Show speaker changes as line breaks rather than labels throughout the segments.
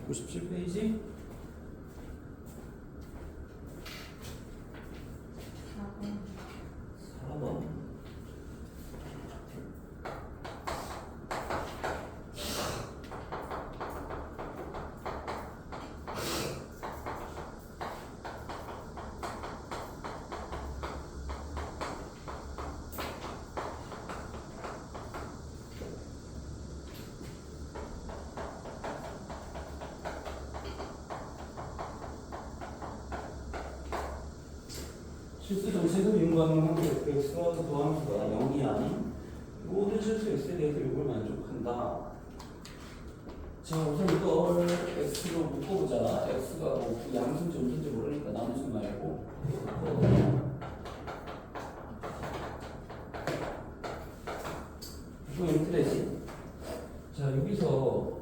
97페이지. 4번. 실수 정체도 윤곽은 한개 x와 더함수가 0이 아닌 모든 실수 x에 대해서 이걸 만족한다. 자, 우선 이걸 x로 묶어보자. x가 뭐 양수인지 음수인지 모르니까 나누지 말고 이거 이렇게 되지. 자, 여기서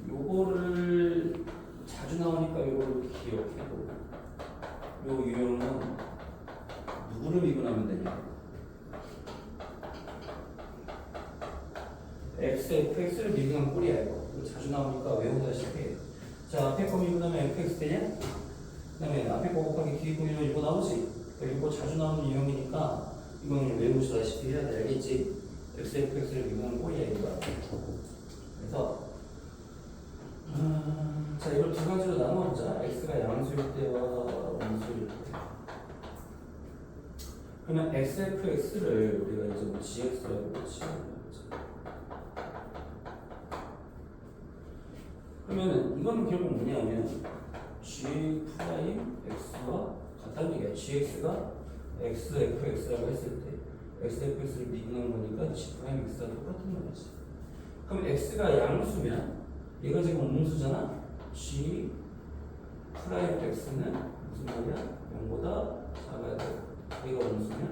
요거를 자주 나오니까 요걸 기억해도 요 유형은 누구를 미분하면 되냐? x, fx를 미분한 꼴이야 이거. 이거 자주 나오니까 외우다시피. 자, 앞에 거 미분하면 fx 되냐? 그 다음에 앞에 거 곱하기 뒤에 거 미분하면 이거 나오지? 이거 자주 나오는 유형이니까 이거는 외우시다시피 해야 돼. 알겠지? x, fx를 미분한 꼴이야 이거. 그래서 자, 이걸 두 가지로 나눠보자. x가 양수일 때와 음수일 때. 그러면 xfx를 우리가 이제 뭐 gx라고 치면 그러면 이거는 결국 뭐냐면 g 프라임 x와 같다는 얘기야. gx가 xfx라고 했을 때 xfx를 미분한 거니까 g 프라임 x가 똑같은 거지. 그럼 x가 양수면 얘가 지금 음수잖아. g 프라임 x는 무슨 말이야? 0보다 작아야 돼. 얘가 음수면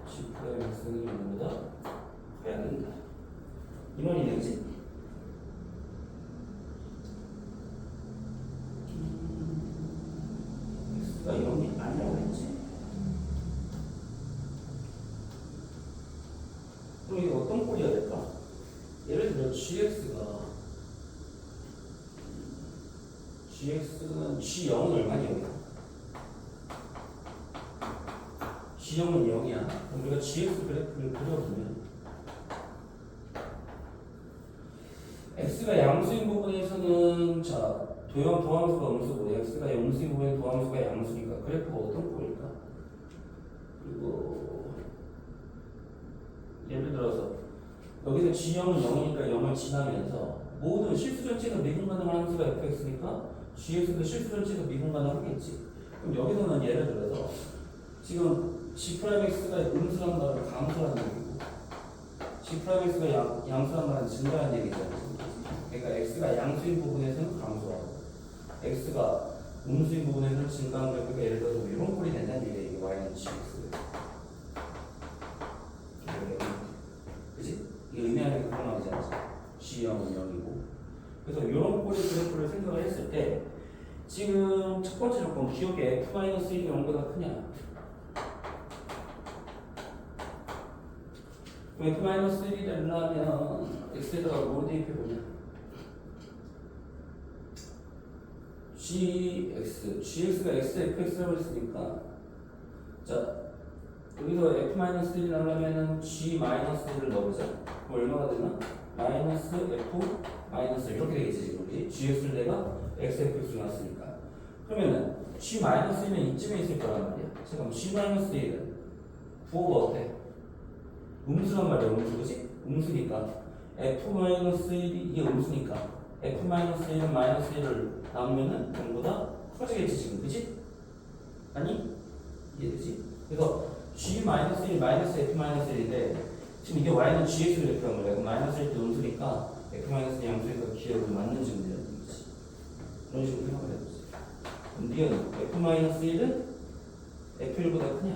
g 프라임 x는 0보다 커야 된다. 이 말이 되지? x가 0이 아니라고 했지? 그럼 이게 어떤 꼴이어야 될까? 예를 들어 gx는 g0은 얼마냐? g0은 0이야. 그럼 우리가 gx 그래프를 그려보면 x가 양수인 부분에서는 자 도함수가 음수고 x가 음수인 부분에 도함수가 양수니까 그래프가 어떤 꼴일까? 그리고 예를 들어서 여기서 g0은 0이니까 0을 지나면서 모든 실수 전체에서 미분 가능한 함수가 fx니까 gx도 실수 전체에서 미분 가능하겠지. 그럼 여기서는 예를 들어서 지금 g'x가 음수란 말은 감소라는 얘기고 g'x가 양수란 말은 증가라는 얘기잖아. 그러니까 x가 양수인 부분에서는 감소하고 x가 음수인 부분에서는 증가하는 거야. 그러니까 예를 들어서 이런 꼴이 된다는 얘기야. 이게 y는 gx. 그치? 이게 의미하는 게 그런 말이잖아. g0은 0이고. 그래서 이런 꼴의 그래프를 생각을 했을 때 지금 첫 번째 조건 기억에 f-1이 0보다 크냐? f-1이 되려면 x에다가 뭘 대입해보냐? gx가 xfx라고 했으니까 자 여기서 f-1이 나오려면 g-1을 넣어보자. 그럼 얼마가 되나? 마이너스 f 마이너스 이렇게 되겠지 지금 우리 gx를 내가 xfx로 놨으니까. 그러면은 g-1은 이쯤에 있을 거란 말이야. 잠깐만 g-1은 부호가 어때? 음수란 말이야. 음수 그치? 음수니까 f-1이 이게 음수니까 f-1은 마이너스 1을 나누면은 0보다 커지겠지 지금 그치? 아니? 이해되지? 그래서 g-1 마이너스 f-1인데 지금 이게 y는 gx를 대표한 거야. 그럼 마이너스 1도 음수니까 f-는 양수에서 기억을 맞는지 문제라는 거지. 그런 식으로 생각을 해보지. 그럼 니은 f-1은 f1보다 크냐?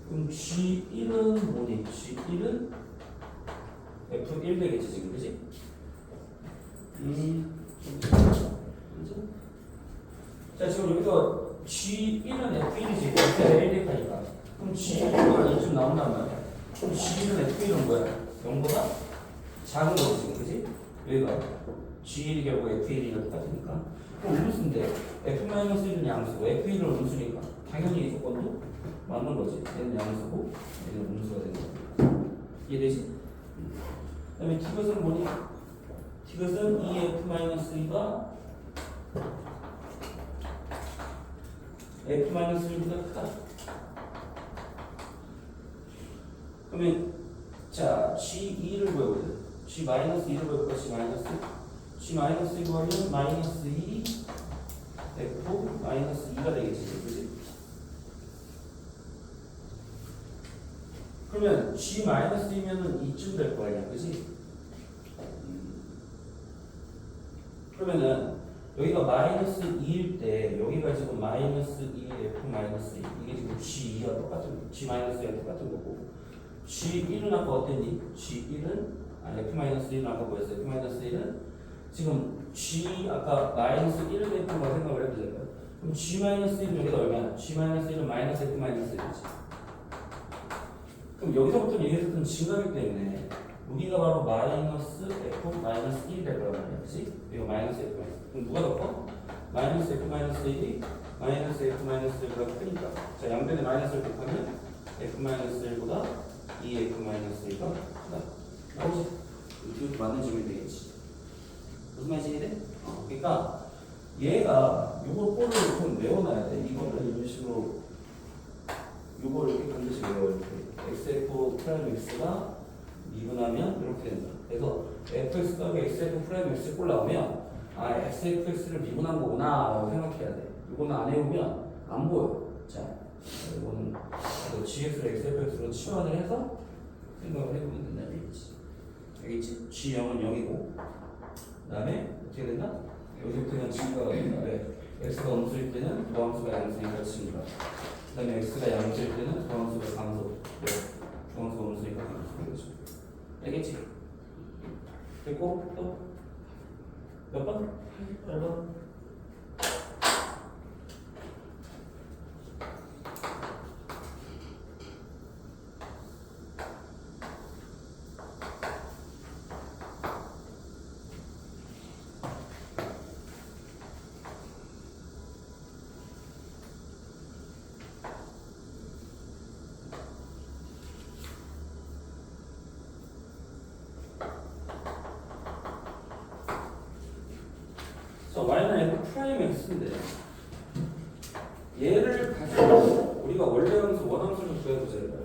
그럼 g1은 뭐니? g1은 f1 되겠지 지금 그지? 자 지금 여기서 g1은 f1이지 f가 1 대입하니까 그럼 g1은 이쯤 나온단 말이야. 그럼 g1은 f1은 뭐야? 0보다 작은 거지 지금 그지? 여기가 G1이 결국 F1이랑 똑같으니까 그럼 음수인데 F-1은 양수고 F1은 음수니까 당연히 이 조건도 맞는 거지. 얘는 양수고 얘는 음수가 되는 거야. 이해되지? 그 다음에 T것은 뭐니? T것은 EF-2가 F-1보다 크다. 그러면 자 G2를 구해보자. G-2를 구해볼까? G-2 구하면 마이너스 2 F-2가 되겠지. 그치? 그러면 G-2면은 이쯤 될 거 아니야. 그치? 그러면은 여기가 마이너스 2일 때 여기가 지금 마이너스 2 F 마이너스 2 이게 지금 G2와 똑같은 G-2와 똑같은 거고 G1은 아까 어땠니? G1은 F-1은 아까 뭐였어? F-1은 지금 G 아까 마이너스 1을 F만 생각을 해보자고요. 그럼 G-1은 여기가 얼마야? G-1은 마이너스 F-1이지. 그럼 여기서부터 얘기했던 증가기 때문에 우리가 바로 마이너스 F 마이너스 1이 될 거란 말이야. 그치? 이거 마이너스 F 마이너스. 그럼 누가 더 커? 마이너스 F 마이너스 1이 마이너스 F 마이너스 1보다 크니까. 자, 양변에 마이너스를 곱하면 F 마이너스 1보다 2F 마이너스 1가 크다. 나오지? 이거 맞는 점이 되겠지. 무슨 말인지 이해돼? 그러니까 얘가 요거 꼴을 좀 외워놔야 돼. 이거를 이런 식으로 요거를 이렇게 반드시 외워. 이렇게. XF 프라임 X가 미분하면 이렇게 된다. 그래서 fx 값이 xf 프라임 x 꼴 나오면 아 xfx를 미분한 거구나 라고 생각해야 돼. 이거는 안 해오면 안 보여. 자, 이거는 gx를 xfx로 치환을 해서 생각을 해보면 된다는 얘기지. 알겠지? g0은 0이고 그 다음에 어떻게 된다? 여기부터는 g가 왜? x가 음수일 때는 부함수가 양수니까 g가 그 다음에 x가 양수일 때는 부함수가 강수 부함수가 음수니까 강수. 알겠지? 됐고 또 몇 번? 8번. 자, y는 f 프라임 x인데 얘를 가지고 우리가 원래 함수 원함수를 구해보자 이거야.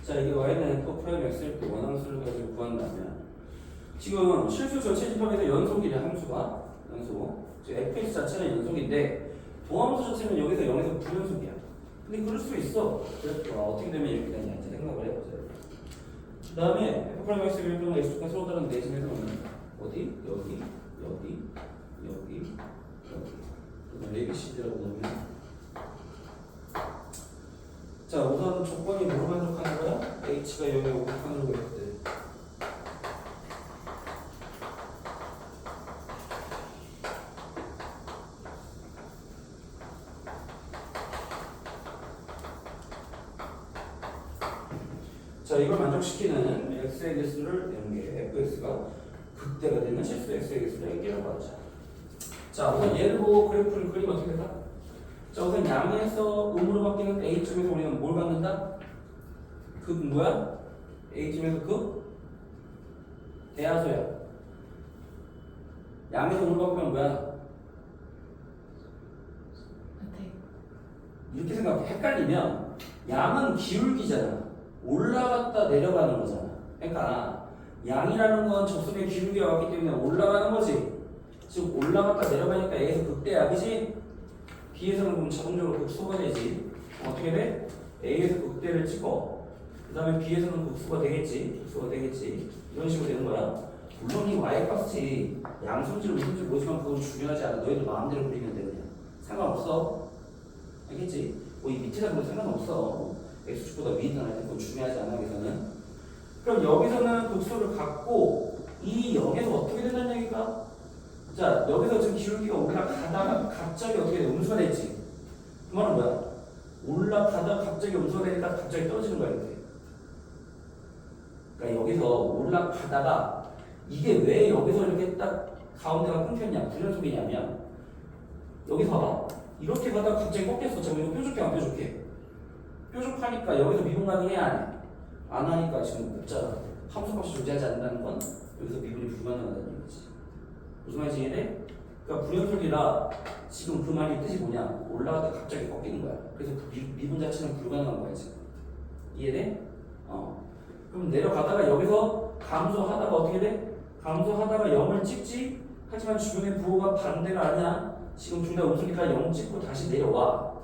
자, 이게 y는 f 프라임 x일 때 원함수를 가지고 구한다면 지금 실수 전체 집합에서 연속이냐 함수가 연속. fx 자체는 연속인데 도함수 자체는 여기서 0에서 부연속이야. 근데 그럴 수 있어. 그래서 어떻게 되면 이렇게 되냐 이제 생각을 해보자. 그 다음에 f 프라임 x 의 경우 x축과 서로 다른 내심에서 어디? 여기 그다음 ABCD라고 넣으면 자 우선 조건이 뭐로 만족하는 거야? h가 0에 오곡하는 거였대. 자, 이걸 만족시키는 x의 개수를 연계, fx가 극대가 되는 실수 x의 개수를 연계라고 하죠. 자, 우선 얘를 보고 그래프를 그리면 어떻게 된다? 자, 우선 양에서 음으로 바뀌는 a점에서 우리는 뭘 받는다? 극 뭐야? a점에서 극? 대하수야. 양에서 음으로 바뀌면 뭐야? 이렇게 생각해. 헷갈리면 양은 기울기잖아. 올라갔다 내려가는 거잖아. 그러니까 양이라는 건 접선의 기울기가 왔기 때문에 올라가는 거지. 즉 올라갔다 내려가니까 A에서 극대야, 그지? B에서는 그럼 자동적으로 극소가 되지. 어떻게 돼? A에서 극대를 찍어. 그 다음에 B에서는 극소가 되겠지. 이런 식으로 되는 거야. 물론 이 Y값이 양수인지 무슨지 모르지만 그건 중요하지 않아. 너희들 마음대로 그리면 돼 그냥. 상관없어. 알겠지? 뭐 이 밑에다 그런 상관없어. x축보다 위는 아니고 그건 중요하지 않아. 여기서는. 그럼 여기서는 극소를 갖고 이 0에서 어떻게 된다는 얘기가? 자, 여기서 지금 기울기가 올라가다가 갑자기 어떻게 돼? 음수가 됐지. 그 말은 뭐야? 올라가다 갑자기 음수가 되니까 갑자기 떨어지는 거야 이렇게. 그러니까 여기서 올라가다가 이게 왜 여기서 이렇게 딱 가운데가 끊겼냐 무슨 소리냐면 여기서 봐봐 이렇게 가다가 갑자기 꺾였어. 지금 이거 뾰족해 안 뾰족해? 뾰족하니까 여기서 미분 가능해 안 해? 안 하니까 지금 없잖아. 함수값이 존재하지 않는다는 건 여기서 미분이 불가능하다는 얘기지. 무슨 말인지 이해돼? 그러니까 불연속이라 지금 그 말이 뜻이 뭐냐 올라가다 갑자기 꺾이는 거야. 그래서 그 미분 자체는 불가능한 거야 지금. 이해돼? 그럼 내려가다가 여기서 감소하다가 어떻게 돼? 감소하다가 0을 찍지? 하지만 주변의 부호가 반대가 아니야. 지금 둘 다 음수니까 0 찍고 다시 내려와.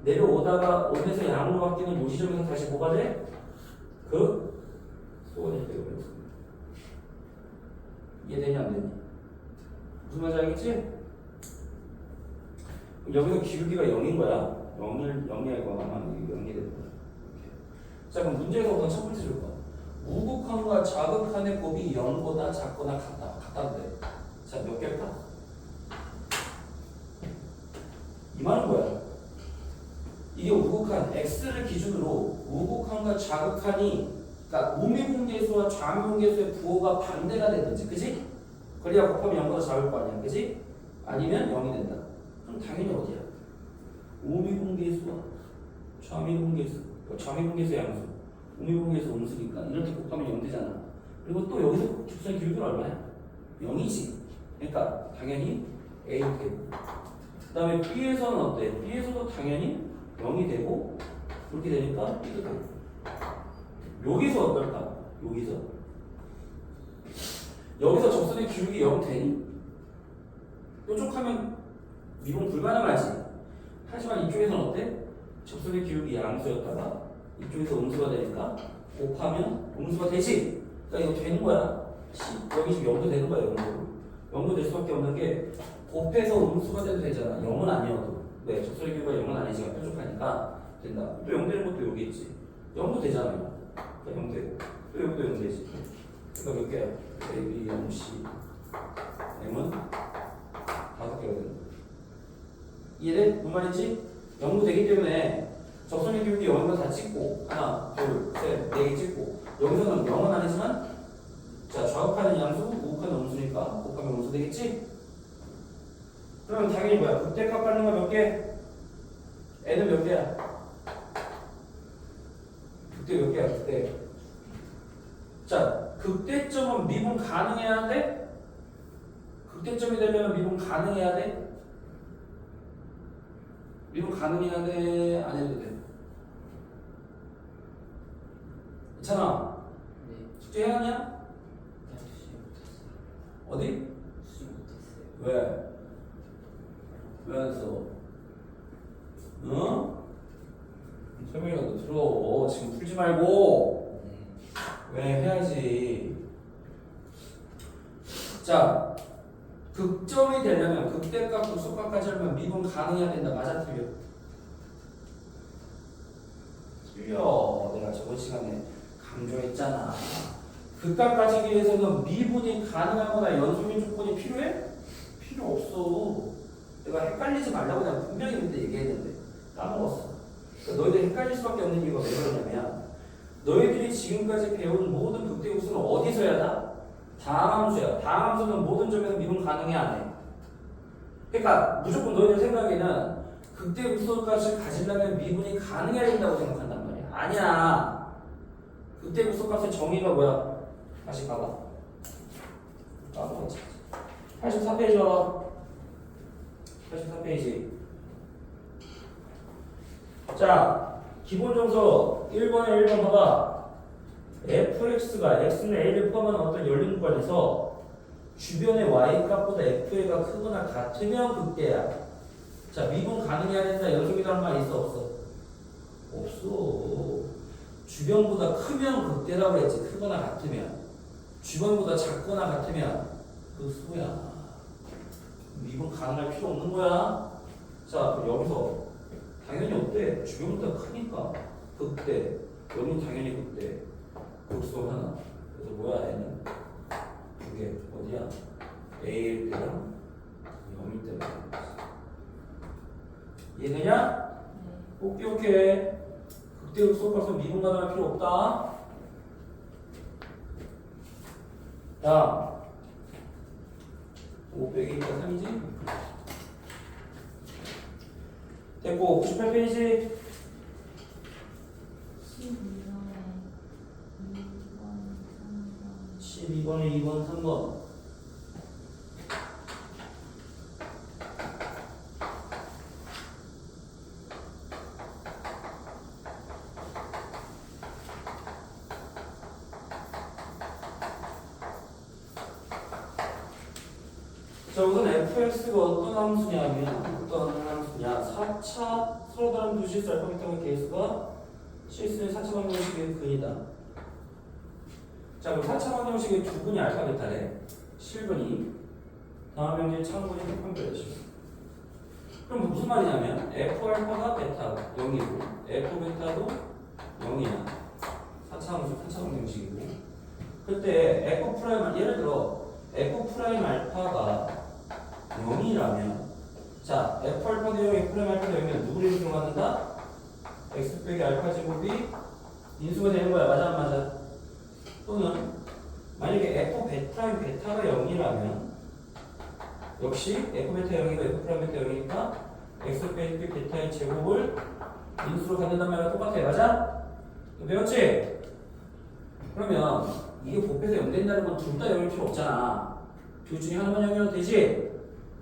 내려오다가 5에서 양으로 바뀌는 요 지점에서 다시 뭐가 돼? 소원이 되고 그랬어. 이해되냐 안 되니? 무슨 말인지 알겠지? 여기서 기울기가 0인 거야. 0이 아니고 아마 0이 될 거야. 자 그럼 문제에서부터 첫 번째 줄 거야. 우극한과 자극한의 곱이 0보다 작거나 같다도 돼. 자 몇 개일까? 이 말은 뭐야? 이게 우극한 x를 기준으로 우극한과 자극한이 그러니까 우미분계수와 좌미분계수의 부호가 반대가 되든지 그지? 그래야 곱하면 0보다 작을 거 아니야 그지? 아니면 0이 된다. 그럼 당연히 어디야? 우미분계수와 좌미분계수의 양수 우미분계수 음수니까 이렇게 곱하면 0 되잖아. 그리고 또 여기서 직선의 기울기는 얼마야? 0이지. 그러니까 당연히 A 되고 그 다음에 B에서는 어때? B에서도 당연히 0이 되고 그렇게 되니까 B도 되고 여기서 어떨까? 여기서 접선의 기울기 0 되니? 뾰족하면 미분 불가능하지. 하지만 이쪽에서는 어때? 접선의 기울기 양수였다가 이쪽에서 음수가 되니까 곱하면 음수가 되지. 그러니까 이거 되는 거야. 여기 지금 0도 되는 거야. 0도 될 수밖에 없는 게 곱해서 음수가 돼도 되잖아. 0은 아니어도. 왜? 접선의 기울기가 0은 아니지만 뾰족하니까 된다. 또 0 되는 것도 여기 있지. 0도 되잖아요. 그러니까 0 되고 또 여기도 0 되지. 그러니까 몇 개야? A, B, M, C M은 5개가 되는 거야. 이해돼? 뭔 말인지? 0도 되기 때문에 접선의 기울기 0이면 다 찍고 하나, 둘, 셋, 4개 찍고 여기서는 0은 아니지만 자 좌극하는 양수, 우극하는 음수니까 곱하면 음수 되겠지? 그러면 당연히 뭐야? 극대값 갖는 거 몇 개? N은 몇 개야? 극대 몇 개야? 극대. 자, 극대점은 미분 가능해야 돼? 극대점이 되려면 미분 가능해야 돼? 미분 가능해야 돼? 안 해도 돼? 괜찮아?
네.
숙제 해놨냐? 어디?
수시 못했어요.
왜? 왜 안 써? 응? 설명이라도 들어. 지금 풀지 말고.
네.
왜 해야지. 자, 극점이 되려면 극대값, 극소값까지 하려면 미분 가능해야 된다. 맞아, 틀려? 틀려. 내가 저번 시간에 강조했잖아. 극값 가지기 위해서는 미분이 가능하거나 연속인 조건이 필요해? 필요 없어. 내가 헷갈리지 말라고 내가 분명히 그때 얘기했는데 까먹었어. 그러니까 너희들 헷갈릴 수밖에 없는 이유가 왜 그러냐면 너희들이 지금까지 배운 모든 극대급수는 어디서 해야 다? 다항함수야. 다항함수는 모든 점에서 미분 가능해 안 해? 그러니까 무조건 너희들 생각에는 극대급수값을 가지려면 미분이 가능해야 된다고 생각한단 말이야. 아니야. 극대급수값의 정의가 뭐야? 다시 봐봐. 까먹었지. 84페이지 봐봐. 84페이지. 자, 기본 정서 1번에 1번 봐봐. fx가 x는 a를 포함한 어떤 열린 구간에서 주변의 y값보다 fa가 크거나 같으면 극대야. 자, 미분 가능해야 된다. 연속이라는 말이 있어 없어? 없어. 주변보다 크면 극대라고 그랬지. 크거나 같으면. 주변보다 작거나 같으면 그 수야. 미분 가능할 필요 없는 거야. 자, 그럼 여기서 당연히 어때? 주변보다 크니까 극대. 여기는 당연히 극대. 극소 하나. 그래서 뭐야? 얘는 그게 어디야? A일 때랑 0일 때랑 이해되냐? 오케이. 극대극소 가서 미분간할 필요 없다. 자, 5 빼기 2가 3이지? 됐고, 98페이지. 12번에 2번, 3번. 자, 우선 fx가 어떤 함수냐면, 어떤 함수냐. 4차 서로 다른 두 실수 알파 베타의 개수가 실수는 4차 방정식의 근이다. 자, 그럼 4차 방정식의 두 근이 알파 베타래. 실근이. 다음 형제 참고인 판별해주세요. 그럼 무슨 말이냐면, f 알파가 베타 0이고, f 베타도 0이야. 4차 함수, 4차 방정식이고. 그때 f 프라임, 예를 들어, f 프라임 알파가 0이라면 자 f 알파 대 0 f 프라임 알파 대 0이면 누구를 인수로 갖는다? x 빼기 알파 제곱이 인수가 되는 거야. 맞아 안 맞아? 또는 만약에 f 베타임 베타가 0이라면 역시 f 베타 0이고 f 프라임 베타 0이니까 x 빼기 베타의 제곱을 인수로 갖는단 말이야. 똑같아. 맞아? 배웠지? 그러면 이게 곱해서 0 된다는 건 둘 다 0일 필요 없잖아. 둘 중에 하나만 0이어도 되지?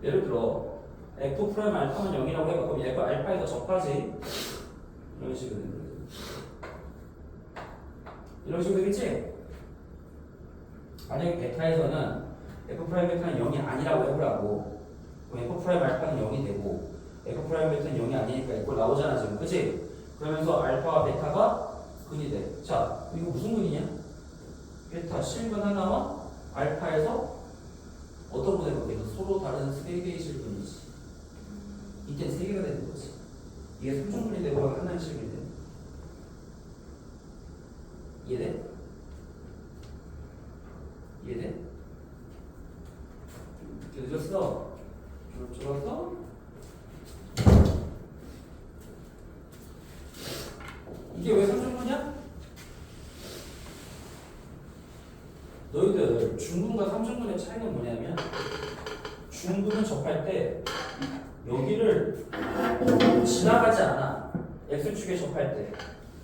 예를 들어 f 프라임 알파만 0이라고 해봐. 그럼 f 알파에서 접하지? 이런 식으로 되는 거지. 이런 식으로 되겠지? 만약에 베타에서는 f 프라임 베타는 0이 아니라고 해보라고. 그럼 f 프라임 알파는 0이 되고 f 프라임 베타는 0이 아니니까 이걸 나오잖아 지금. 그치? 그러면서 알파와 베타가 근이 돼. 자, 이거 무슨 근이냐? 베타 실근 하나와 알파에서 어떤 분의 관계에서 서로 다른 세 개의 실근이지. 이때 세 개가 되는 거지. 이게 삼중분이 되고 하나의 실근이 돼. 이해돼? 이해돼? 늦었어? 줄었어? 이게 왜 삼중분이야? 너희들 중분과 삼중분의 차이는 뭐냐면 중분은 접할 때 여기를 지나가지 않아. x축에 접할 때.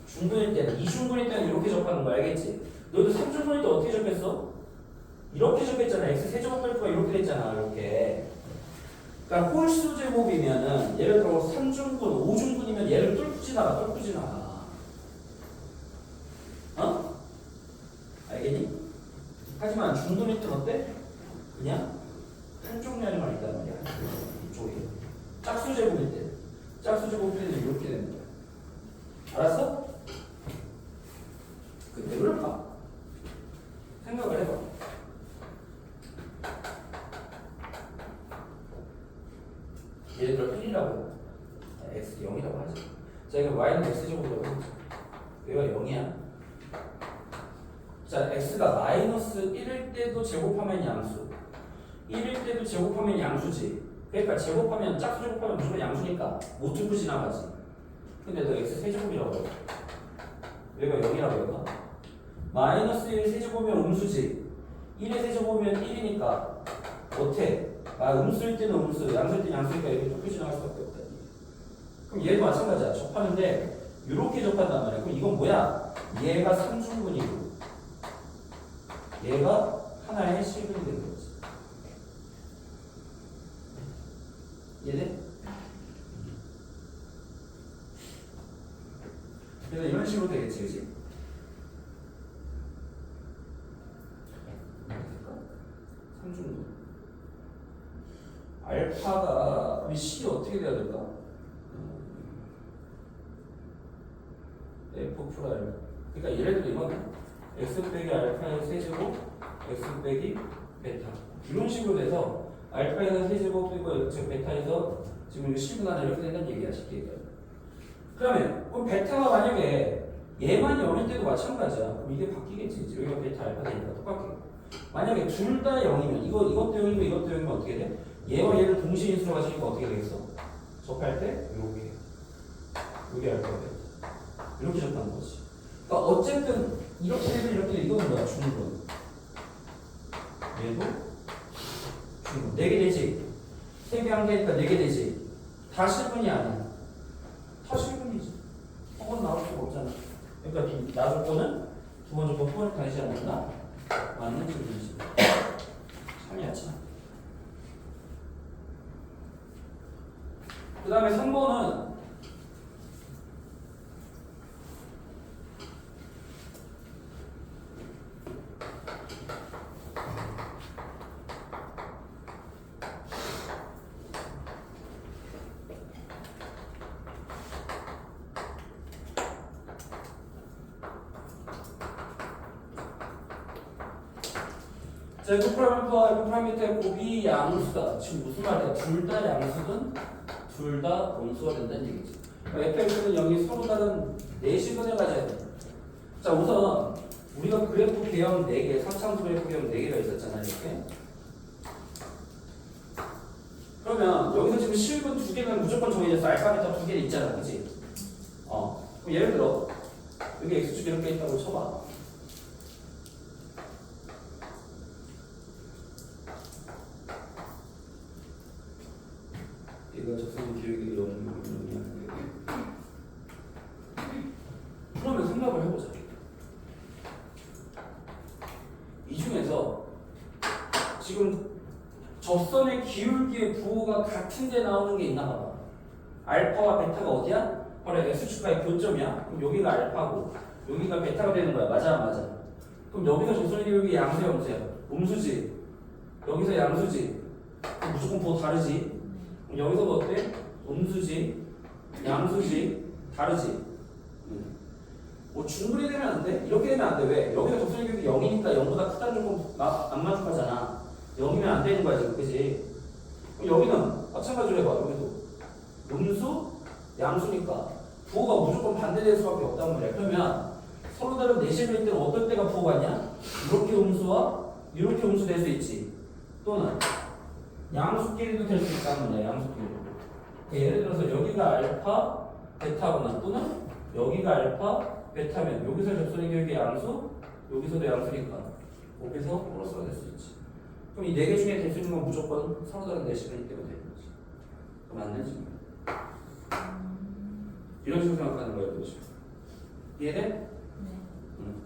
중분일 때는 이중분일 때는 이렇게 접하는 거 알겠지? 너희들 삼중분일 때 어떻게 접했어? 이렇게 접했잖아. x 세제곱 발표가 이렇게 됐잖아. 이렇게. 그러니까 홀수 제곱이면은 예를 들어 3중분, 5중분이면 얘를 뚫고 지나가. 어? 알겠니? 하지만 중분일 땐 어때? 그냥 한쪽 면만 있단 말이야. 이쪽에. 짝수 제곱일 때. 짝수 제곱일 때는 이렇게 되는 거야. 알았어? 근데 왜 그럴까? 생각을 해봐. 예를 들어 1이라고 x 0이라고 하지. 자, 이거 y는 x제곱이라고 하지. 얘가 0이야. 자, x가 마이너스 1일 때도 제곱하면 양수, 1일 때도 제곱하면 양수지. 그러니까 제곱하면 짝수 제곱하면 무조건 양수니까 못 뚫고 지나가지. 근데 너 x 세제곱이라고 해. 얘가 0이라고 해봐. 마이너스 1 세제곱이면 음수지. 1의 세제곱이면 1이니까 어때? 음수일 때는 음수, 양수일 때는 양수니까 이렇게 뚫고 지나갈 수밖에 없다. 그럼 얘도 마찬가지야. 접하는데 이렇게 접한단 말이야. 그럼 이건 뭐야? 얘가 3중분이고 얘가 하나의 실근이 되는 거지. 이해돼? 그래서 이런 식으로 되겠지, 그치? 삼중분. 알파가 우리 C 어떻게 돼야 될까? F 프라임. 그러니까 예를 들어 이거는 x 빼기 알파의 세제곱, x 빼기 베타. 이런 식으로 돼서 알파에서 세제곱 빼고 베타에서 지금 이거 실분 하나 이렇게 된다는 얘기야, 쉽게 얘기하면. 그럼 베타가 만약에 얘만 0일 때도 마찬가지야. 그럼 이게 바뀌겠지. 여기가 베타 알파 되니까 똑같게. 만약에 둘 다 0이면 이것도 0이고 이것도 0이면 어떻게 돼? 얘와 얘를 동시에 인수로 가지니까 어떻게 되겠어? 접할 때 요게 여기 알파 베타. 이렇게 접하는 거지. 그러니까 어쨌든 이렇게 되면 이렇게 되면 이거는 뭐야? 중분. 얘도 중분. 4개 되지. 3개 한 개니까 4개 되지. 다 실분이 아니야. 다 실분이지. 그건 나올 수가 없잖아. 그러니까 나 조건은 두 번째 거 포괄 다니지 않는다. 맞는 질문이지. 참이야 참. 그 다음에 3번은 자, F 프라임 F와 F 프라임 밑에 곱이 양수다. 지금 무슨 말이야? 둘 다 양수든 둘 다 음수가 된다는 얘기지. FX는 0이 서로 다른 4시분을 가져야 돼. 자, 우선 우리가 그래프 개형 4개, 3차함수 그래프 개형 4개가 있었잖아, 이렇게. 그러면 여기서 지금 실분 2개는 무조건 정해졌어. 알파, 베타 2개 있잖아, 그치? 그럼 예를 들어 여기 X축 이렇게 있다고 쳐봐. 이거 적성 기울기 0이야. 그러면 생각을 해보자. 이 중에서 지금 접선의 기울기의 부호가 같은데 나오는 게 있나 봐봐. 알파와 베타가 어디야? 바로 X축과의 교점이야. 그럼 여기가 알파고 여기가 베타가 되는 거야. 맞아, 맞아. 그럼 여기서 접선의 기울기 양수야, 음수야? 음수지. 여기서 양수지. 그럼 무조건 부호 다르지. 여기서도 어때? 음수지, 양수지, 다르지. 뭐 중분이 되면 안 돼? 이렇게 되면 안 돼. 왜? 여기서 접선의 기울기 0이니까 0보다 크다는 조건 안 만족하잖아. 0이면 안 되는 거야 지금, 그지? 그럼 여기는 마찬가지로 해봐. 여기도 음수, 양수니까 부호가 무조건 반대될 수밖에 없단 말이야. 그러면 서로 다른 내실일 때는 어떨 때가 부호가 있냐? 이렇게 음수와 이렇게 음수 될 수 있지. 또는 양수끼리도 될 수 있다는 거야. 양수끼리도. 예를 들어서 여기가 알파, 베타거나 또는 여기가 알파, 베타면 여기서 접선의 기울기 양수, 여기서도 양수니까 거기서 플러스가 될 수 있지. 그럼 이 4개 중에 될 수 있는 건 무조건 서로 다른 내실이기 때문에 되는 거지. 그럼 안 되지. 이런 식으로 생각하는 거예요. 그렇죠? 이해돼?
네.
응.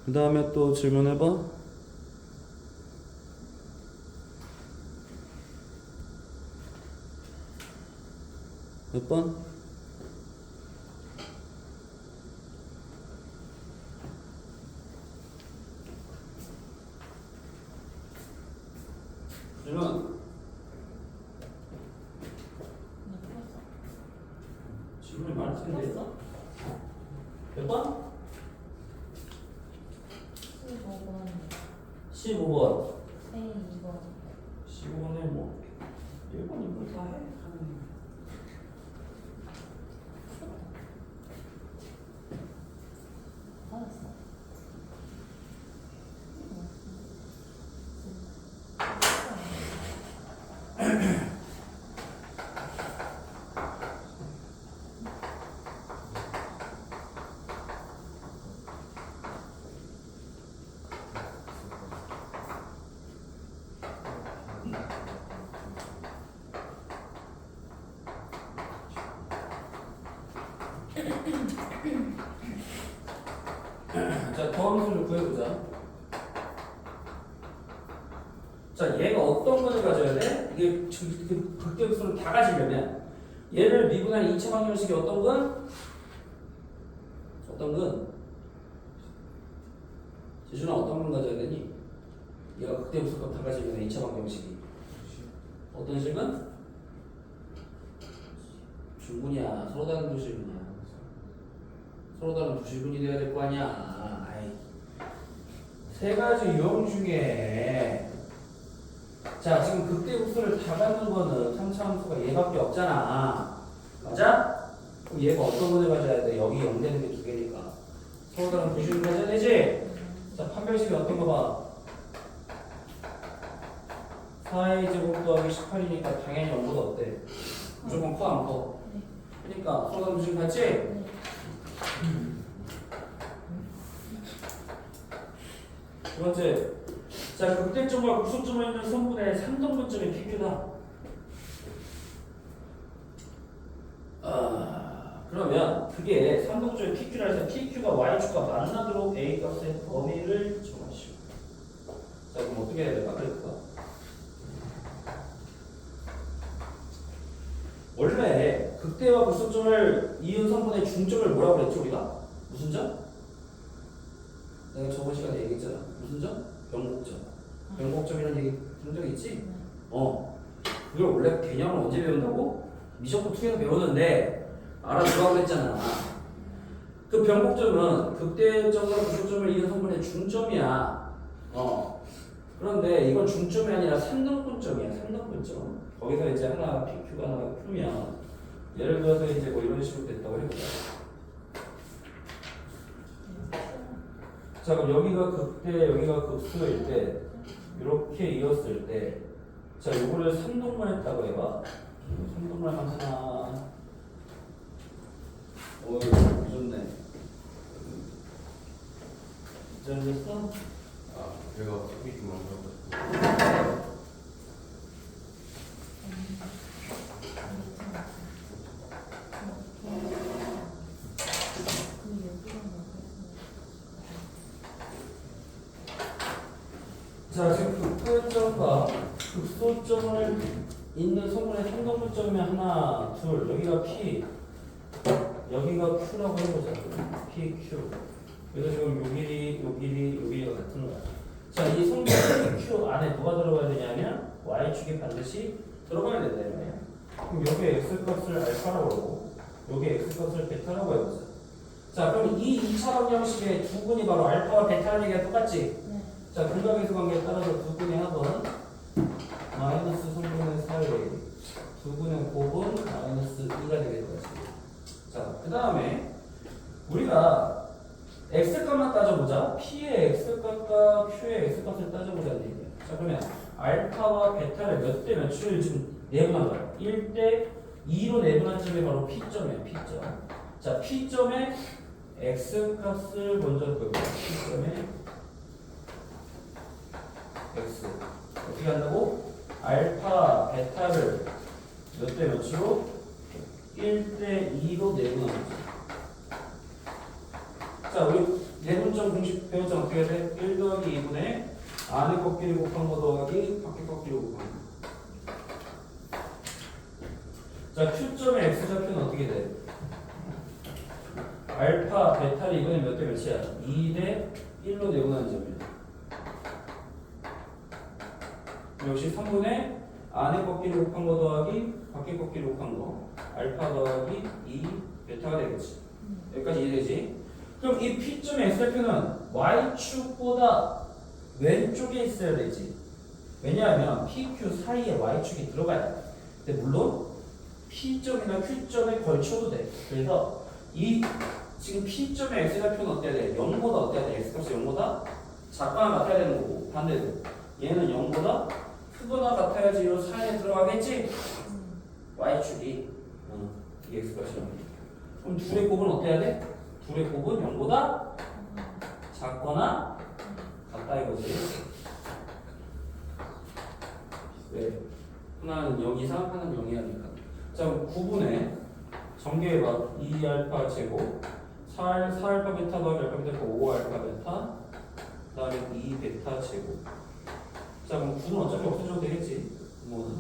그 다음에 또 질문해봐. 몇 번? 질문. 질문이 많을 텐데.
풀었어?
몇 번?
15번,
15번.
네, 2번.
15번에 뭐 1번이 뭘 다 해?
받았어.
자, 더함수를 구해보자. 자, 얘가 어떤 것을 가져야 돼? 이게 극대극소를 다 가지려면 얘를 미분한 2차 방정식이 어떤 건? 어떤 건? 지준아 어떤 건 가져야 되니? 얘가 극대극소가 다 가지려면 2차 방정식이 어떤 식은? 중분이야. 서로 다른 두 식분이야. 서로 다른 두 식분이 돼야 될 거 아니야. 아이. 세 가지 유형 중에 자, 지금 극대극소를 다 갖는 거는 3차 함수가 얘밖에 없잖아. 맞아? 그럼 얘가 어떤 것을 가져야 돼? 여기 0 되는 게 두 개니까 서로 다른 두 식을 가져야 되지? 자, 판별식이 어떤 거 봐. 4a 제곱 더하기 18이니까 당연히 0보다 어때? 무조건 커 안 커?
네.
그러니까 서로 지금 같지?
네.
두 번째, 자 극대점과 구속점을 있는 성분의 3등분점이 PQ다. 그러면 그게 3등분점의 PQ라 해서 PQ가 Y축과 만나도록 A 값의 범위를 정하시오. 자 그럼 어떻게 해야 될까? 그럴까? 원래 극대와 구속점을 이은 성분의 중점을 뭐라고 그랬죠 우리가? 무슨 점? 내가 저번 시간에 얘기했잖아. 무슨 점? 변곡점. 변곡점이라는 얘기 들은 적 있지? 그걸 원래 개념을 언제 배운다고? 미적분 2에서 배우는데 알아두라고 했잖아. 그 변곡점은 극대점과 구속점을 이은 성분의 중점이야. 그런데 이건 중점이 아니라 3등분점이야. 3등분점. 거기서 이제 하나 PQ가 하나 Q면 예를 들어서 이제 뭐 이런 식으로 됐다고 해보자. 자 그럼 여기가 극대 여기가 극소일 때 이렇게 이었을 때 자 요거를 3등분 했다고 해봐. 3등분 하면 하나 좋네. 잘됐어?
제가 속이 좀 많아서.
자 지금 극대점과 극소점을 있는 성분의 3등분점이 하나, 둘, 여기가 P, 여기가 Q라고 해보자. P, Q. 그래서 지금 요 길이가 같은 거야. 자, 이 성분 P, Q 안에 누가 들어가야 되냐면 Y축이 반드시 들어가야 된다 이 말이야. 그럼 여기에 X값을 알파라고 그러고 여기에 X값을 베타라고 해보자. 자, 그럼 이 2차 방정식의 두 분이 바로 알파와 베타라는 얘기가 똑같지?
네.
자, 근각계수 관계에 따라서 두 분의 합은 마이너스 3분의 4의 두 분의 곱은 마이너스 2가 되겠다. 자, 그 다음에 우리가 x값만 따져보자. p의 x값과 q의 x값을 따져보자는 얘기야. 자, 그러면 알파와 베타를 몇 대 몇을 지금 내분한 거야. 1대 2로 내분한 점이 바로 p점이야. p점. 자, p점의 x값을 먼저 보고 p점의 x 어떻게 한다고? 알파, 베타를 몇 대 몇으로? 1대 2로 내분하는 거지. 자, 우리 내분점 공식 배웠잖아. 어떻게 해야 돼? 1 더하기 2분의 안에 꺾기를 곱한 거 더하기 밖에 꺾기를 곱한 거. 자, Q점의 X좌표는 어떻게 돼? 알파, 베타를 이번에 몇 대 몇이야? 2대 1로 내분하는 점이야. 역시 3분의 안에 꺾기를 곱한 거 더하기 밖에 꺾기를 곱한 거. 알파 더하기 2 베타가 되겠지. 여기까지 이해되지? 그럼 이 P점의 X좌표는 Y축보다 왼쪽에 있어야 되지. 왜냐하면 PQ 사이에 Y축이 들어가야 돼. 근데 물론 P점이나 Q점에 걸쳐도 돼. 그래서 이 지금 P점의 X좌표는 어때야 돼? 0보다 어때야 돼? X값이 0보다 작거나 같아야 되는 거고 반대로 얘는 0보다 크거나 같아야지 이 사이에 들어가겠지? Y축이 이 X값이 0. 그럼 둘의 곱은 어때야 돼? 둘의 곱은 0보다 작거나 같다 이거지. 왜? 하나는 0 이상, 하나는 0이 하니까. 자, 9분의 전개해봐. 2알파 제곱 4알파 베타 더하기 알파 베타 5알파 베타 그 다음에 2베타 제곱. 자, 그럼 9는 어차피 없어져도 되겠지. 뭐는.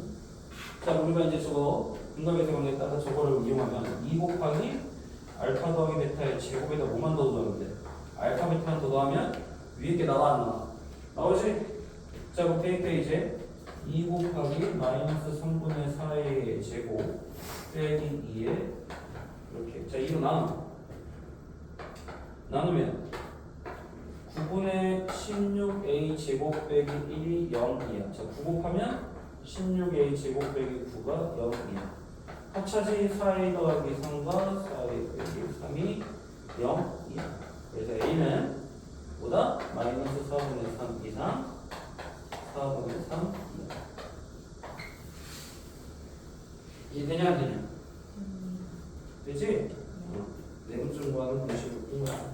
자, 우리가 이제 저거 근각계수 관계에 따라 저거를 이용하면 2 곱하기 알파 더하기 베타의 제곱에다 뭐만 더하면 돼? 알파 베타만 더하면 위에 게 나와 안 나와? 나오지? 자, 그럼 대입해 이제 2 곱하기 마이너스 3분의 4의 제곱 빼기 2에 이렇게. 자, 2로 나누면 9분의 16a 제곱 빼기 1이 0이야. 자, 9 곱하면 16a 제곱 빼기 9가 0이야. 합차지 4a 더하기 3과 4a 빼기 3이 0이야. 그래서 a는 보다 마이너스 4분의 3 이상 4분의 3 이하. 이해되냐 안 되냐? 되지? 내분점 구하는 공식으로 푼 거야.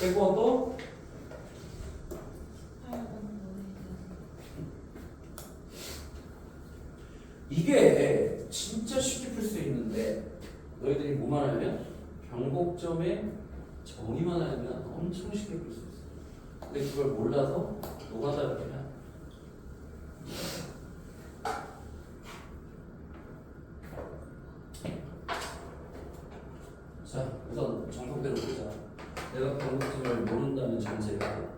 그리고 또
8번 노래.
이게 진짜 쉽게 풀 수 있는데 너희들이 뭐만 하면 변곡점에 정의만 하면 엄청 쉽게 풀 수 있어. 근데 그걸 몰라서 노가다를 그냥 자 우선 정석대로 보자. 내가 변곡점을 모른다는 전제가
왜죠?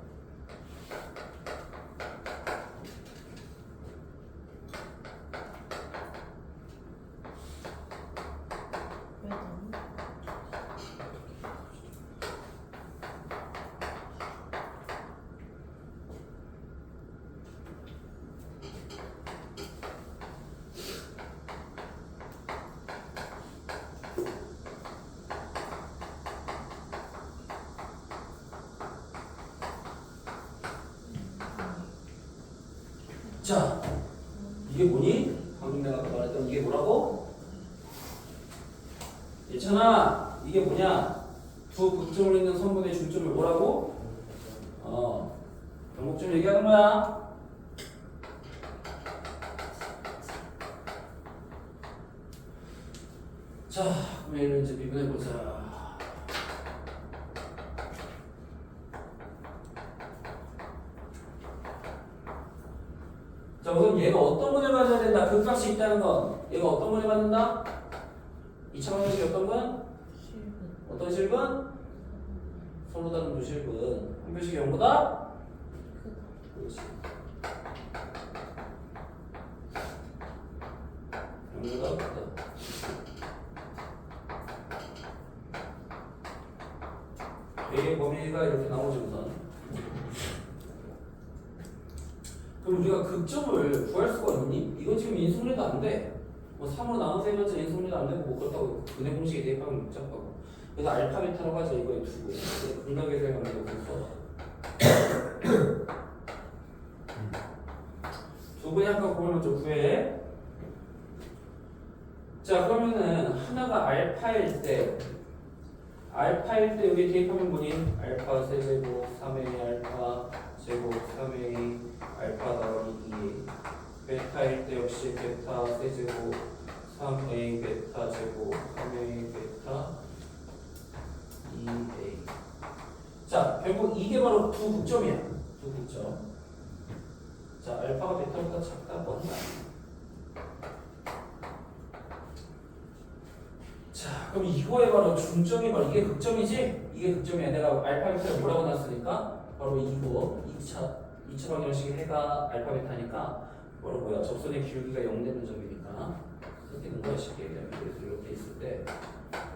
자 이게 뭐니? 방금 내가 아까 말했던 이게 뭐라고? 예찬아 이게 뭐냐? 두 극점을 있는 성분의 중점을 뭐라고? 변곡점 얘기하는 거야. 자 그럼 얘를 이제 미분해보자. 자 우선 얘가 어떤 분을 가져야 된다. 극값이 있다는 건 얘가 어떤 분을 받는다? 2차 방정식이 어떤 분?
실분.
어떤 실분? 서로 다른 두 실분. 한 표식이 0보다? 그렇지. 0보다 크다. A의 범위가 이렇게 나오지 우선. 그럼 우리가 극점을 구할 수가 있니? 이거 지금 인수분해도 안 돼. 뭐 3으로 나눠서 해봤자 인수분해도 안 되고 뭐 그렇다고 근해 공식에 대입하면 복잡하고. 그래서 알파 베타로 하자 이거에 두고 근각에 대응하는 거 써봐. 두 분이 아까 그걸 먼저 구해. 자 그러면은 하나가 알파일 때 여기 대입하면 뭐니? 알파 세제곱 3a 알파 제곱 3a 알파 더하기 2a 베타일 때 역시 베타 세제곱 3a 베타 제곱 3a 베타 2a. 자 결국 이게 바로 두 극점이야. 두 극점. 자 알파가 베타보다 작다고 한다. 자 그럼 이거에 바로 중점이 바로 이게 극점이지? 이게 극점이야. 내가 알파 베타를 뭐라고 놨으니까 바로 이거 2차 방정식의 해가 알파 베타니까 바로 뭐야? 접선의 기울기가 0 되는 점이니까 이렇게 되는 거야. 쉽게 얘기하면 그래서 이렇게 있을 때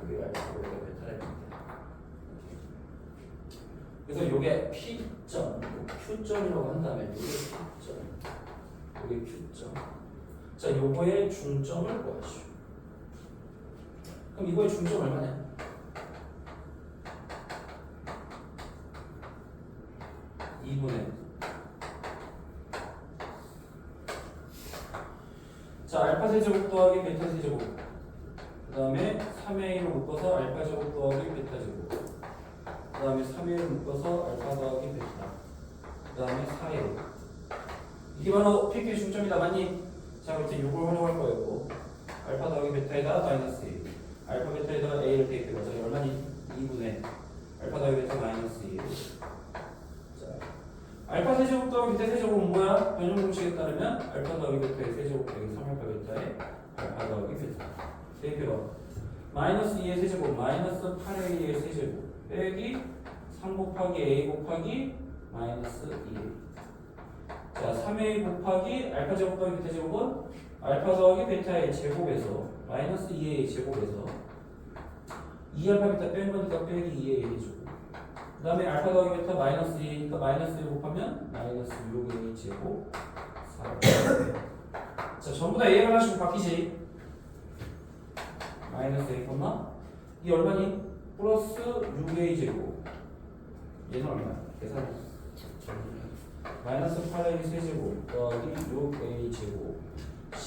여기 알파가 여기가 베타라 이렇게. 그래서 요게 P점, Q점이라고 한다면 요게 P점, 요게 Q점. 자 요거의 중점을 구하시오. 그럼 이거의 중점 얼마냐? 2분의 자 알파 세제곱 더하기 베타 세제곱 그 다음에 3a로 묶어서 알파 제곱 더하기 베타 제곱 그 다음에 3a로 묶어서 알파 더하기 베타 그 다음에 4a 이게 바로 PQ의 중점이다 맞니? 자 그럼 이제 요걸 활용할 거였고 알파 더하기 베타에다 마이너스 a 알파 베타에다가 a를 대입해보자. 얼마니? 2분의 알파 더하기 베타 마이너스 2. 자, 알파 세제곱 더하기 베타 세제곱은 뭐야? 변형 공식에 따르면 알파 더하기 베타의 세제곱 빼기 3알파 베타의 알파 더하기 베타. 대입해봐. 마이너스 2의 세제곱 마이너스 8a의 세제곱 빼기 3 곱하기 a 곱하기 마이너스 2. 자, 3a 곱하기 알파 제곱 더하기 베타 제곱은 알파 더하기 베타의 제곱에서 마이너스 2a 제곱에서 2알파 베타 뺀 거니까 빼기 2a 해주고 그 다음에 알파 더하기 베타 마이너스 2니까 마이너스 1 곱하면 마이너스 6a 제곱 4. 자 전부 다 a가 하나씩 바뀌지. 마이너스 a 콤마 이게 얼마니? 플러스 6a 제곱 얘는 얼마야? 계산해. 마이너스 8a 세제곱 더하기 6a 제곱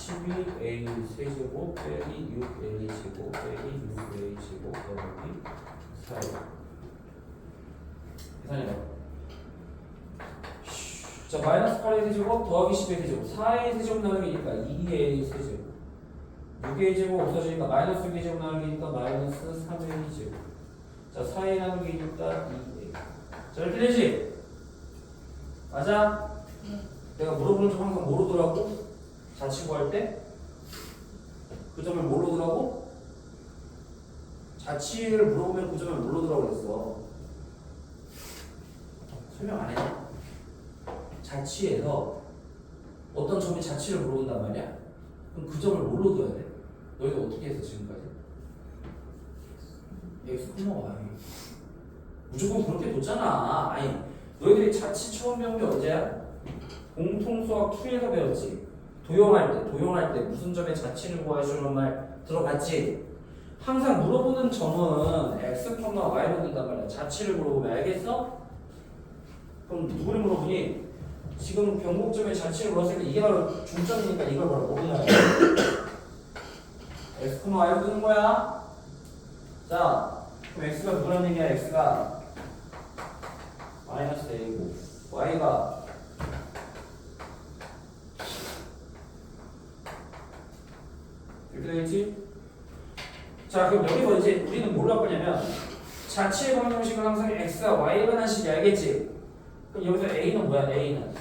12a 세제곱 빼기 6a 제곱 빼기 6a 제곱 더하기 4a. 계산해봐. 자, 마이너스 8a 세제곱 더하기 10a 세제곱 4a 세제곱 나누기니까 2a 세제곱 6a 제곱 없어지니까 마이너스 6a 제곱 나누기니까 마이너스 3a 제곱. 자, 4a 나누기니까 2a. 자, 이렇게 되지? 맞아?
네.
내가 물어보는 점 항상 모르더라고? 자취 구할 때? 그 점을 모르더라고? 자취를 물어보면 그 점을 모르더라고 그랬어. 설명 안 했냐? 자취에서 어떤 점이 자취를 물어본단 말이야? 그럼 그 점을 뭘로 둬야 돼? 너희가 어떻게 했어 지금까지? x, y 무조건 그렇게 뒀잖아. 아니 너희들이 자취 처음 배운 게 언제야? 공통수학 2에서 배웠지. 도용할 때 무슨 점에 자취를 구해주는 말 들어봤지? 항상 물어보는 점은 x, y로 든단 말이야. 자취를 물어보면 알겠어? 그럼 누구를 물어보니? 지금 변곡점에 자취를 물었으니까 이게 바로 중점이니까 이걸 바로 모르냐. x, y로 뜨는 거야. 자, 그럼 x가 누구라는 얘기야? x가 마이너스 a고 y가 이렇게 되겠지? 자, 그럼 여기서 이제 우리는 뭘 할 거냐면 자취의 방정식은 항상 x와 y에 관한 식이 알겠지? 그럼 여기서 a는 뭐야? a는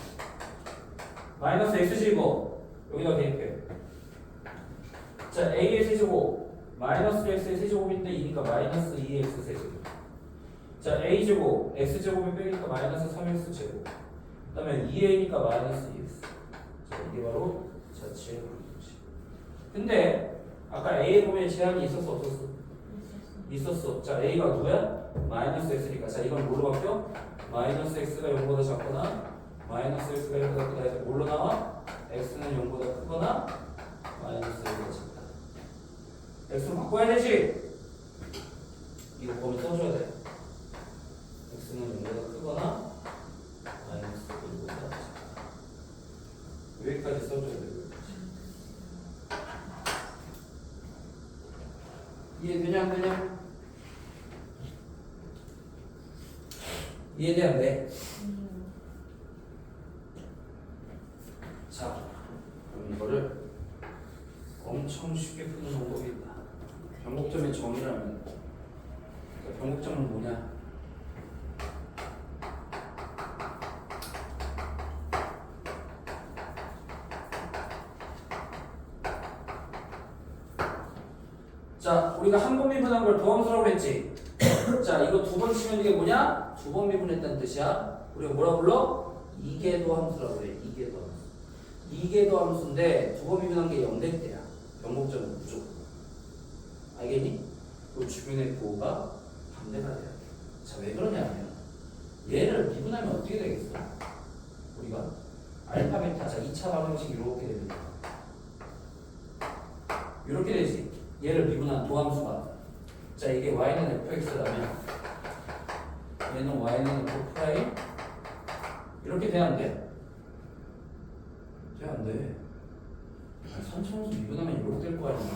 마이너스 x제곱 여기다 대입해. 자, a의 세제곱 마이너스 x의 세제곱인데 2니까 마이너스 2x 세제곱. 자, a제곱 x제곱이 빼니까 마이너스 3x제곱. 그 다음에 2a니까 마이너스 2x. 자, 이게 바로 자취의 방정식. 근데 아까 a에 보면 제한이 있었어 없었어? 있었어. 자, a가 누구야? 마이너스 x니까. 자, 이건 뭘로 바뀌어? 마이너스 x가 0보다 작거나 마이너스 x가 0보다 크다 해서 뭘로 나와? x는 0보다 크거나 마이너스 1보다 작다. x로 바꿔야 되지? 이거 범위 써줘야 돼. x는 0보다 크거나 마이너스 1보다 작다. 여기까지 써줘야 돼. 이해되냐 안 되냐? 이해돼 안 돼? 자, 그럼 이거를 엄청 쉽게 푸는 방법이 있다. 변곡점의 정의라면 자, 변곡점은 뭐냐? 자, 우리가 한 번 미분한 걸 도함수라고 했지? 자, 이거 두 번 치면 이게 뭐냐? 두 번 미분했다는 뜻이야. 우리가 뭐라 불러? 이계도함수라고 해. 이계도함수. 이계도함수인데 두 번 미분한 게 0될 때야. 변곡점은 무조건. 알겠니? 그 주변의 부호가 반대가 돼야 돼. 자, 왜 그러냐면 얘를 미분하면 어떻게 되겠어? 우리가 알파, 베타. 자, 2차 방정식이 이렇게 됩니다. 이렇게 되지. 얘를 미분한 도함수가. 자, 이게 y는 fx라면 얘는 y는 f 프라임 이렇게 돼야 안 돼? 돼 안 돼? 선천수 미분하면 이렇게 될 거 아니야.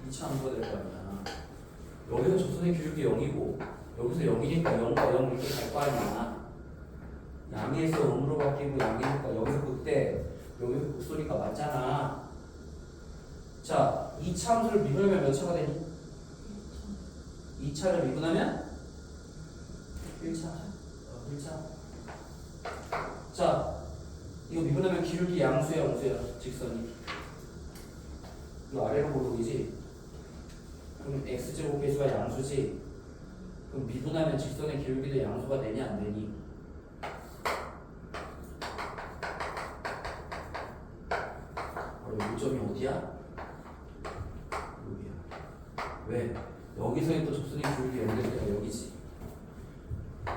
2차 함수가 될 거 아니야. 여기서 조선의 기울기 0이고 여기서 0이니까 0과 0 이렇게 갈 거 아니야. 양에서 음으로 바뀌고 양이니까 여기서 극대 여기서 극소니까 맞잖아. 자, 2차 함수를 미분하면 몇 차가 되니? 2차를 미분하면 1차. 1차. 자, 이거 미분하면 기울기 양수야, 음수야, 직선이. 이거 아래로 고르기지. 그럼 x제곱 배수가 양수지. 그럼 미분하면 직선의 기울기도 양수가 되냐, 안 되니? 바로 요점이 어디야? 왜? 여기서의 또 접선의 기울기 연결되가 여기지.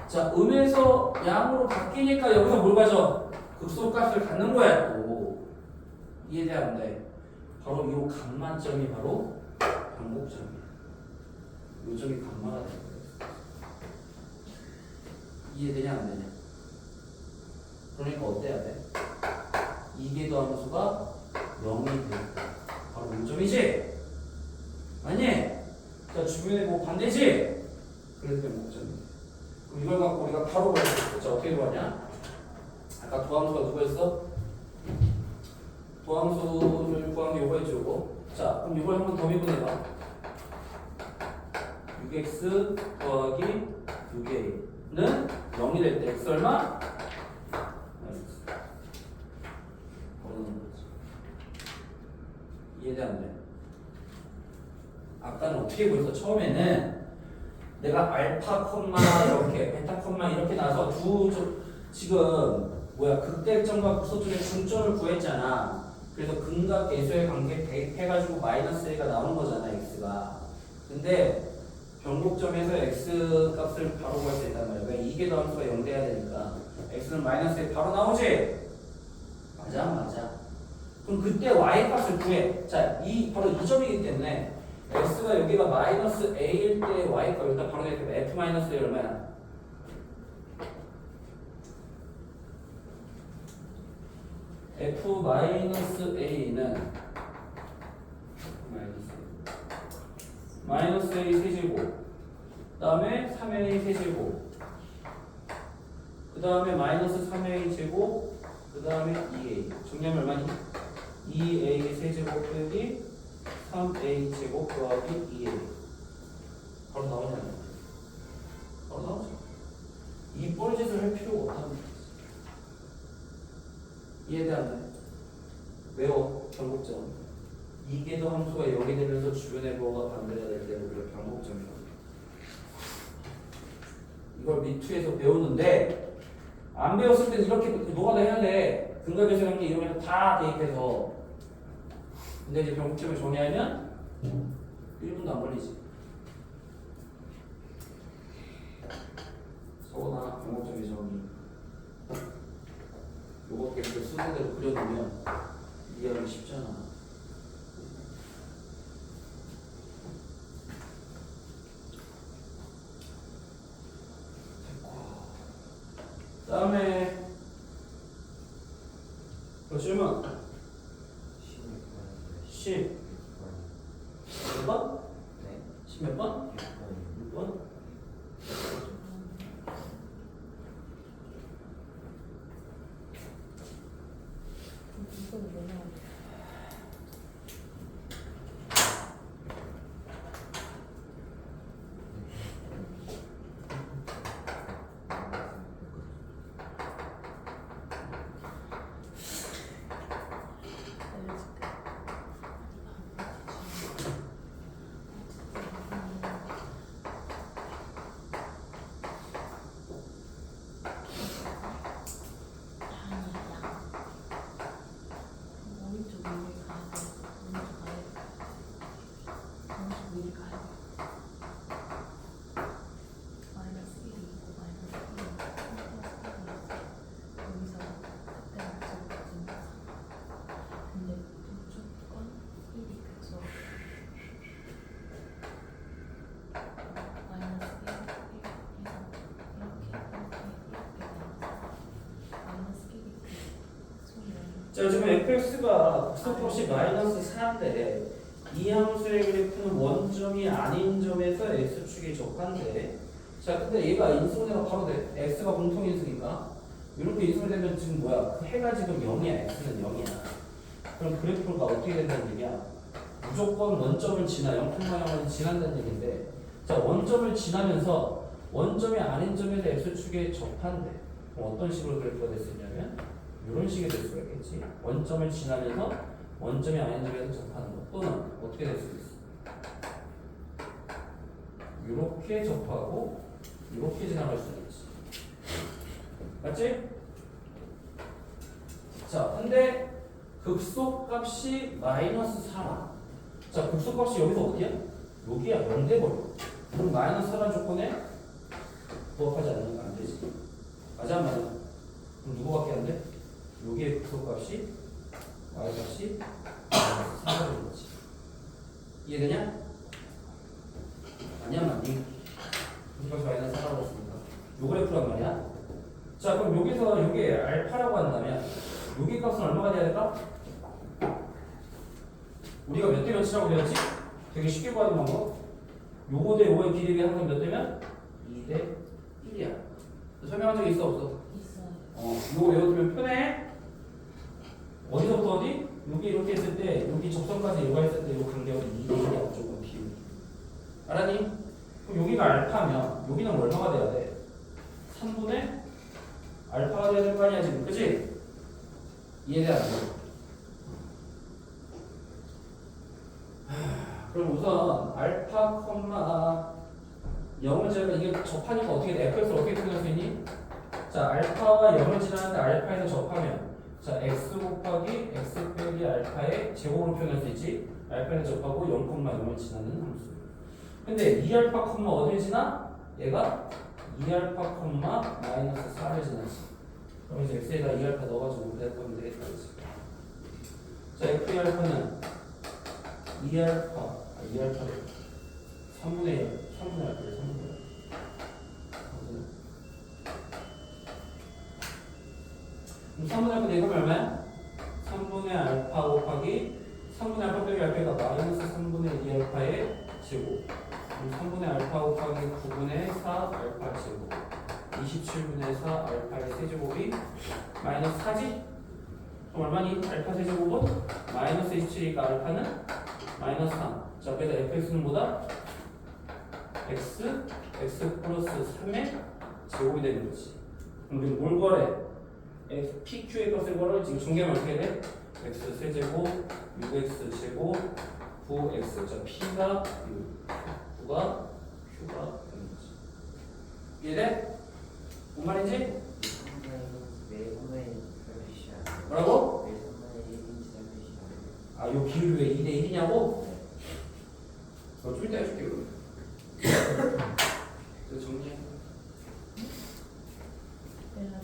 자, 음에서 양으로 바뀌니까 여기서 뭘 가져? 극소값을 갖는 거야 또. 이해돼 안 돼? 바로 이 감마점이 바로 변곡점이야. 요 점이 감마가 되는 거야. 이해되냐 안 되냐? 그러니까 어때야 돼? 이계도 함수가 0이 돼. 바로 0점이지? 아니? 자, 주변에 뭐 반대지? 그래서 변곡점이야. 그럼 이걸 갖고 우리가 바로 구할 수 있어. 자, 어떻게 구하냐? 아까 도함수가 누구였어? 도함수를 구한 게 요거 해주고. 자, 그럼 이걸 한번 더 미분해봐. 6x 더하기 2k는 0이 될 때 x 얼마? 이해돼 안 돼? 아까는 어떻게 보였어? 처음에는 내가 알파 콤마 이렇게 베타 콤마 이렇게 나서 지금 뭐야 극대점과 극소점의 중점을 구했잖아. 그래서 근각계수의 관계 대입해가지고 마이너스 1가 나오는 거잖아 x가. 근데 변곡점에서 x 값을 바로 구할 수 있단 말이야. 왜? 이계 함수가 0 돼야 되니까 x는 마이너스 1 바로 나오지? 맞아. 그럼 그때 y 값을 구해. 자, 바로 이 점이기 때문에 x가 여기가 마이너스 a일 때 y 값 일단 바로 내면 f 마이너스 a 얼마야? f 마이너스 a는 마이너스 a 세제곱, 그 다음에 3a 세제곱, 그 다음에 마이너스 3a 제곱, 그 다음에 2a. 정리하면 얼마니? 2a 세제곱 빼기 3a 제곱 더하기 2a. 바로 나오냐? 바로 나오죠. 이 뻘짓을 할 필요가 없다는 거지. 이해돼 안 돼? 외워. 변곡점. 이계도 함수가 0이 되면서 주변의 부호가 반대가 될 때는 우리가 변곡점이라고. 이걸 미투에서 배우는데 안 배웠을 때는 이렇게 노가다 해야 돼. 근각에서 관계 이용해서 다 대입해서. 근데 이제 변곡점을 정의하면 1분도 안 걸리지. 서원아 변곡점의 정의. 요거 이렇게 순서대로 그려놓으면 이해하기 쉽잖아. 다음에 질문 10 몇 번?
네.
10 몇 번? 6번?
이건 왜 나오냐?
자, 지금 fx가 극소값이 마이너스 4인데 이 함수의 그래프는 원점이 아닌 점에서 x축이 적한데, 자, 근데 얘가 인수분해가 바로 돼. x가 공통인수니까 이렇게 인수분해되면 지금 뭐야? 그 해가 지금 0이야. x는 0이야. 그럼 그래프가 어떻게 된다는 얘기야? 무조건 원점을 지나 0,0을 지난다는 얘기인데, 자, 원점을 지나면서 원점이 아닌 점에서 x축에 접한대. 그럼 어떤 식으로 그래프가 될 수 있냐면 이런 식이 될 수가 있겠지. 원점을 지나면서 원점이 아닌 점에서 접하는 것, 또는 어떻게 될 수 있어? 이렇게 접하고 이렇게 지나갈 수 있지. 맞지? 자, 근데 극소값이 마이너스 4라. 자, 극소값이 여기서 어디야? 여기야. 0 돼버려. 그럼 마이너스 4란 조건에 부합하지 않으니까 안 되지. 맞아 안 맞아? 그럼 누구밖에 안 돼? 여기에 극소값이 y값이 마이너스 4가 되는 거지. 이해되냐? 아니야 맞니? 극소값이 마이너스 4라고 했으니까 요 그래프란 말이야. 자, 그럼 여기서 요게 알파라고 한다면 여기 값은 얼마가 돼야 될까? 우리가 몇 대 몇이라고 배웠지? 되게 쉽게 구하는 방법. 요거 대 요거의 비례가 항상 몇 대면? 2대 1이야. 설명한 적 있어 없어?
있어요.
요거 외워두면 편해. 어디서부터 어디? 여기 이렇게 했을 때 여기 접선까지 요가 했을 때 요 간격은 2대 1이야. 무조건 비율. 알았니? 그럼 여기가 알파면 여기는 얼마가 돼야 돼? 3분의 알파가 돼야 될 거 아니야 지금, 그치? 이해돼 안 돼? 그럼 우선 알파 콤마 0을 지나면 이게 접하니까 어떻게 돼? fx를 어떻게 표현할 수 있니? 자, 알파와 0을 지나는데 알파에서 접하면 자, x 곱하기 x 빼기 알파의 제곱으로 표현할 수 있지. 알파에서 접하고 0,0을 지나는 함수. 근데 2알파 콤마 어디를 지나? 얘가 2알파 콤마 마이너스 4를 지나지. 그럼 이제 x에다 2알파 넣어가지고 대답하면 되겠다. 그치? 자, f알파는 2알파 2알파를 3분의 1, 3분의 알파를 3분의 1. 그럼 3분의 알파 대입하면 얼마야? 3분의 알파 곱하기 3분의 알파 빼기 알파가 마이너스 3분의 2알파의 제곱. 그럼 3분의 알파 곱하기 9분의 4 알파 제곱. 27분의 4 알파의 세제곱이 마이너스 4지? 그럼 얼마니? 알파 세제곱은 마이너스 27이니까 알파는 마이너스 3. 자, 그래서 fx는 뭐다? x 플러스 3의 제곱이 되는 거지. 그럼 우리 뭘 구하래? PQ의 값을 구하래. 지금 전개하면 어떻게 돼? x 세제곱 6x 제곱 9x. 자, P가 6, 9가 Q가 되는 거지. 이해돼? 뭔 말인지? 뭐라고? 아, 요 비율이 왜 2대 1이냐고? 좀 이따 해줄게, 그럼. 그래서 정리해.
내가